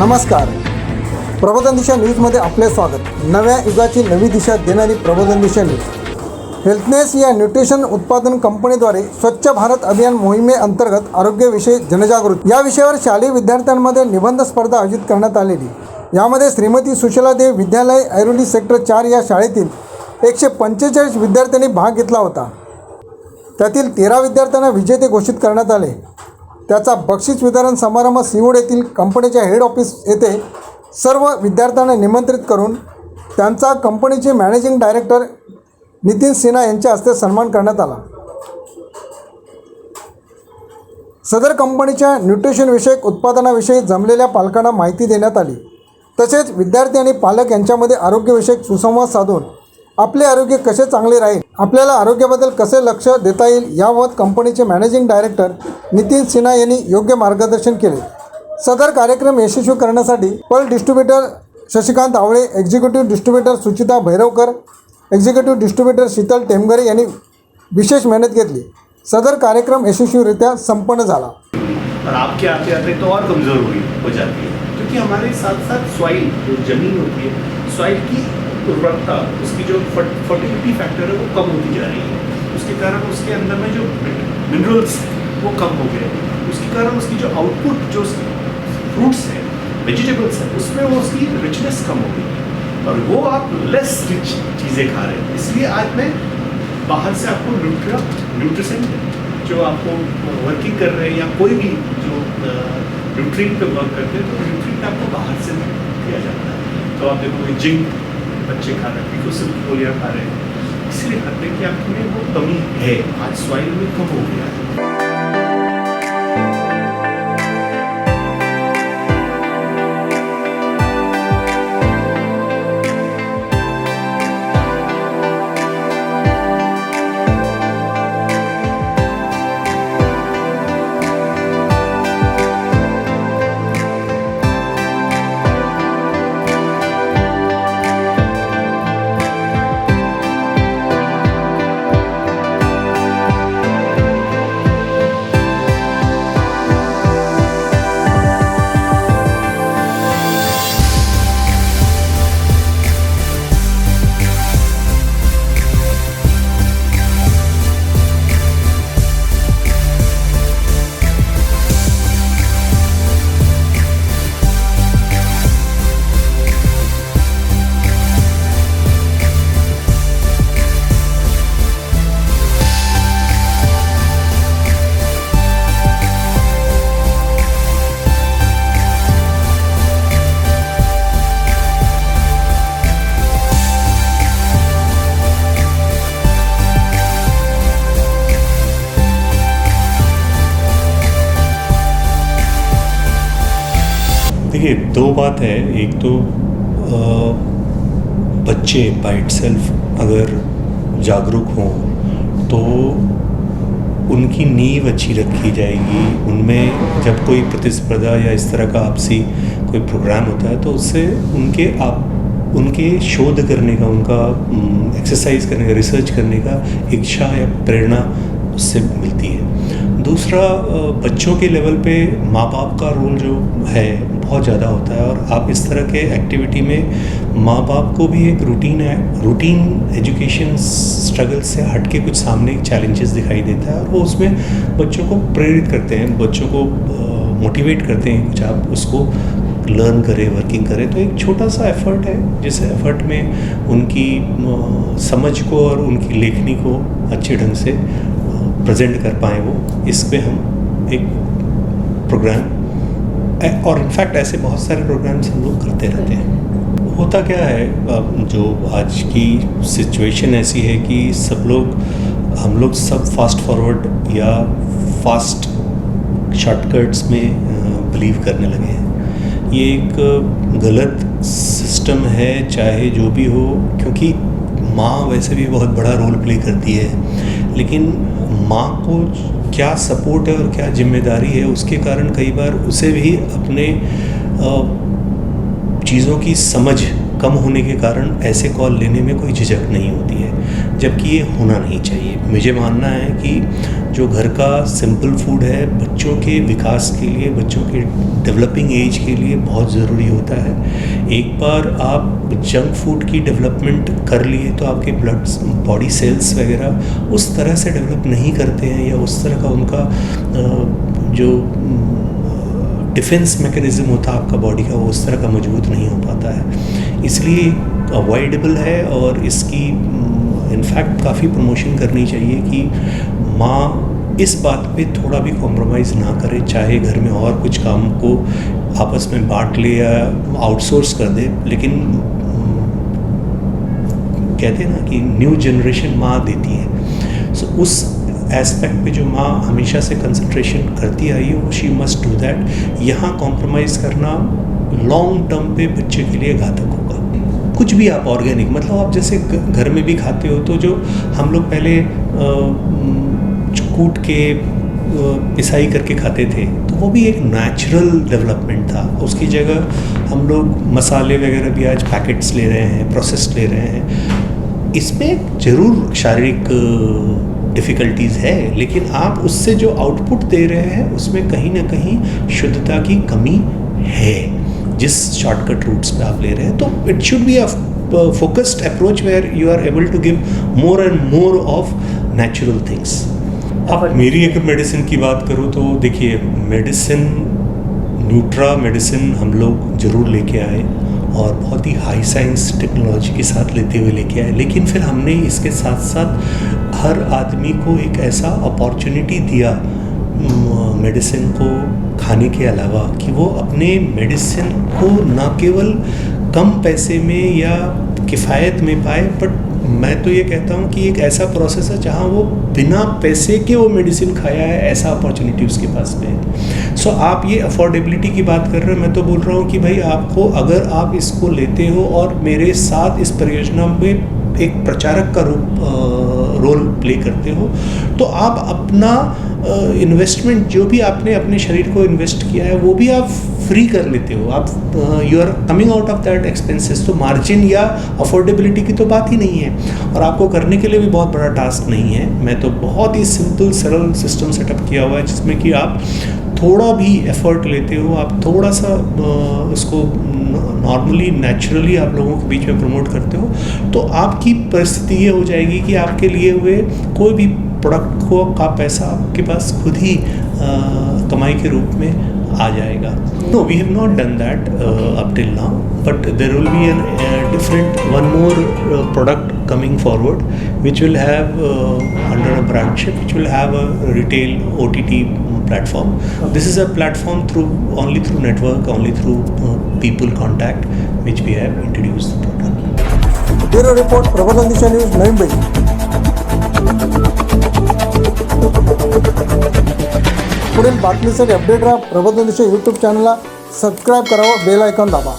नमस्कार. प्रबोधन दिशा न्यूजमध्ये आपले स्वागत. नव्या युगाची नवी दिशा देणारी प्रबोधन दिशा न्यूज. हेल्थनेस या न्यूट्रिशन उत्पादन कंपनीद्वारे स्वच्छ भारत अभियान मोहिमेअंतर्गत आरोग्यविषयी जनजागृती या विषयावर शालेय विद्यार्थ्यांमध्ये निबंध स्पर्धा आयोजित करण्यात आलेली. यामध्ये श्रीमती सुशीलादेवी विद्यालय ऐरोली सेक्टर 4 या शाळेतील 145 विद्यार्थ्यांनी भाग घेतला होता. त्यातील 13 विद्यार्थ्यांना विजेते घोषित करण्यात आले. त्याचा बक्षीस वितरण समारंभ सिंहूड येथील कंपनीच्या हेड ऑफिस येथे सर्व विद्यार्थ्यांना निमंत्रित करून त्यांचा कंपनीचे मॅनेजिंग डायरेक्टर नितीन सिन्हा यांच्या हस्ते सन्मान करण्यात आला. सदर कंपनीच्या न्यूट्रिशनविषयक उत्पादनाविषयी जमलेल्या पालकांना माहिती देण्यात आली. तसेच विद्यार्थी आणि पालक यांच्यामध्ये आरोग्यविषयक सुसंवाद साधून आपले आरोग्य कसे चांगले राहील, आपल्याला आरोग्याबद्दल कसे लक्ष देता येईल याबाबत कंपनीचे मॅनेजिंग डायरेक्टर नितीन सिन्हा यांनी योग्य मार्गदर्शन केले. सदर कार्यक्रम यशस्वी करण्यासाठी पर्ल डिस्ट्रीब्युटर शशिकांत आवळे, एक्झिक्युटिव्ह डिस्ट्रीब्युटर सुचिता भैरवकर, एक्झिक्युटिव्ह डिस्ट्रीब्युटर शीतल टेमगरे यांनी विशेष मेहनत घेतली. सदर कार्यक्रम यशस्वीरित्या संपन्न झाला. और आपके आते आते तो और कमज़ोर हो जाती है, क्योंकि हमारे साथ साथ सॉइल जो ज़मीन होती है, सॉइल की उर्वरकता, उसकी जो फर्टिलिटी फैक्टर है वो कम होती जा रही है. उसके कारण उसके अंदर में जो मिनरल्स वो कम हो गए. उसके कारण उसकी जो आउटपुट, जो फ्रूट्स हैं, वेजिटेबल्स हैं, उसमें वो उसकी रिचनेस कम हो गई और वो आप लेस रिच चीज़ें खा रहे हैं. इसलिए आज मैं बाहर से आपको न्यूट्रिशन जो आपको वर्किंग कर रहे हैं या कोई भी जो न्यूट्रिएंट पे वर्क करते हैं, तो न्यूट्रिएंट आपको बाहर से दिया जाता है. तो आप देखोगे जिंक बच्चे खा रहे हैं, पिकोसिल फोलिया खा रहे हैं, इसलिए खतरे की आंख में वो कमी है. आज सॉइल में कम हो गया है. देखिए, दो बात है. एक तो बच्चे बाय इटसेल्फ अगर जागरूक हों तो उनकी नींव अच्छी रखी जाएगी. उनमें जब कोई प्रतिस्पर्धा या इस तरह का आपसी कोई प्रोग्राम होता है तो उससे उनके शोध करने का, उनका एक्सरसाइज करने का, रिसर्च करने का इच्छा या प्रेरणा उससे मिलती है. दूसरा, बच्चों के लेवल पे माँ बाप का रोल जो है बहुत ज़्यादा होता है. और आप इस तरह के एक्टिविटी में माँ बाप को भी एक रूटीन एजुकेशन स्ट्रगल से हट के कुछ सामने चैलेंजेस दिखाई देता है और वो उसमें बच्चों को प्रेरित करते हैं, बच्चों को मोटिवेट करते हैं कुछ आप उसको लर्न करें, वर्किंग करें. तो एक छोटा सा एफर्ट है, जिस एफर्ट में उनकी समझ को और उनकी लेखनी को अच्छे ढंग से प्रेजेंट कर पाएँ वो, इस पे हम एक प्रोग्राम, और इनफैक्ट ऐसे बहुत सारे प्रोग्राम्स हम लोग करते रहते हैं. होता क्या है, जो आज की सिचुएशन ऐसी है कि हम लोग सब फास्ट फॉरवर्ड या फास्ट शॉर्टकट्स में बिलीव करने लगे हैं. ये एक गलत सिस्टम है, चाहे जो भी हो, क्योंकि माँ वैसे भी बहुत बड़ा रोल प्ले करती है, लेकिन माँ को क्या सपोर्ट है और क्या जिम्मेदारी है, उसके कारण कई बार उसे भी अपने चीज़ों की समझ कम होने के कारण ऐसे कॉल लेने में कोई झिझक नहीं होती है. जबकि ये होना नहीं चाहिए। मुझे मानना है कि जो घर का सिंपल फूड है बच्चों के विकास के लिए, बच्चों के डेवलपिंग एज के लिए बहुत ज़रूरी होता है। एक बार आप जंक फूड की डेवलपमेंट कर लिए तो आपके बॉडी सेल्स वगैरह उस तरह से डेवलप नहीं करते हैं, या उस तरह का उनका जो डिफेंस मैकेनिज़्म होता है आपका बॉडी का, वो उस तरह का मजबूत नहीं हो पाता है। इसलिए अवॉइडेबल है, और इसकी इनफैक्ट काफ़ी प्रमोशन करनी चाहिए कि माँ इस बात पे थोड़ा भी कॉम्प्रोमाइज़ ना करे, चाहे घर में और कुछ काम को आपस में बांट ले या आउटसोर्स कर दे, लेकिन कहते हैं ना कि न्यू जनरेशन माँ देती है। सो उस एस्पेक्ट पे जो माँ हमेशा से कंसंट्रेशन करती आई है, वो शी मस्ट डू दैट। यहाँ कॉम्प्रोमाइज़ करना लॉन्ग टर्म पे बच्चे के लिए घातक होगा। कुछ भी आप ऑर्गेनिक, मतलब आप जैसे घर में भी खाते हो, तो जो हम लोग पहले कूट के पिसाई करके खाते थे, तो वो भी एक नेचुरल डेवलपमेंट था। उसकी जगह हम लोग मसाले वगैरह भी आज पैकेट्स ले रहे हैं, प्रोसेस्ड ले रहे हैं। इसमें ज़रूर शारीरिक डिफ़िकल्टीज़ है, लेकिन आप उससे जो आउटपुट दे रहे हैं उसमें कहीं ना कहीं शुद्धता की कमी है, जिस शॉर्टकट रूट्स पे आप ले रहे हैं। तो it should be a focused approach where you are able to give more and more of natural things. अब मेरी एक मेडिसिन की बात करूँ तो देखिए, मेडिसिन न्यूट्रा मेडिसिन हम लोग ज़रूर लेके आए, और बहुत ही हाई साइंस टेक्नोलॉजी के साथ लेते हुए लेके आए, लेकिन फिर हमने इसके साथ साथ हर आदमी को एक ऐसा अपॉर्चुनिटी दिया मेडिसिन को खाने के अलावा, कि वो अपने मेडिसिन को न केवल कम पैसे में या किफ़ायत में पाए, बट मैं तो ये कहता हूँ कि एक ऐसा प्रोसेस है जहाँ वो बिना पैसे के वो मेडिसिन खाया है, ऐसा अपॉर्चुनिटी उसके पास में है। सो आप ये अफोर्डेबिलिटी की बात कर रहे हो, मैं तो बोल रहा हूँ कि भाई आपको, अगर आप इसको लेते हो और मेरे साथ इस परियोजना में एक प्रचारक का रोल प्ले करते हो, तो आप अपना इन्वेस्टमेंट जो भी आपने अपने शरीर को इन्वेस्ट किया है वो भी आप फ्री कर लेते हो। आप you are coming out of that expenses. तो मार्जिन या अफोर्डेबिलिटी की तो बात ही नहीं है, और आपको करने के लिए भी बहुत बड़ा टास्क नहीं है। मैं तो बहुत ही सिंपल सरल सिस्टम सेटअप किया हुआ है, जिसमें कि आप थोड़ा भी एफर्ट लेते हो, आप थोड़ा सा उसको नॉर्मली नेचुरली आप लोगों के बीच में प्रमोट करते हो, तो आपकी परिस्थिति ये हो जाएगी कि आपके लिए हुए कोई भी प्रोडक्ट को का पैसा आपके पास खुद ही कमाई के रूप में आ जाएगा। No, we have not done that up till now, but there will be one more product coming forward, which will have under a brandship, which will have a retail OTT platform. This is a platform only through network, only through people contact, which we have introduced the product. Bureau report प्रबोधन दिशा news, Navi Mumbai. पुढील बातमीसाठी update राहा प्रबोधन दिशा YouTube चॅनलला subscribe करावं, bell icon दाबा।